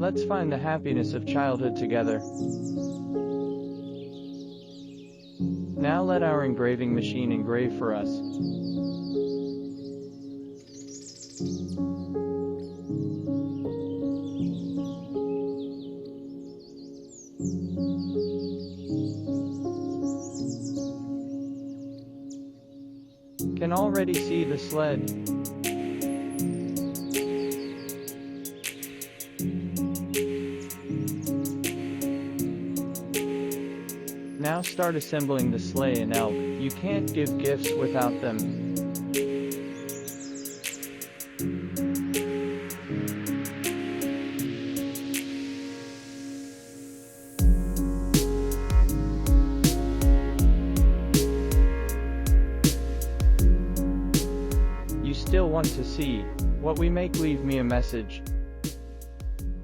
Let's find the happiness of childhood together. Now let our engraving machine engrave for us. Can already see the sled. Now start assembling the sleigh and elk. You can't give gifts without them. You still want to see what we make? Leave me a message.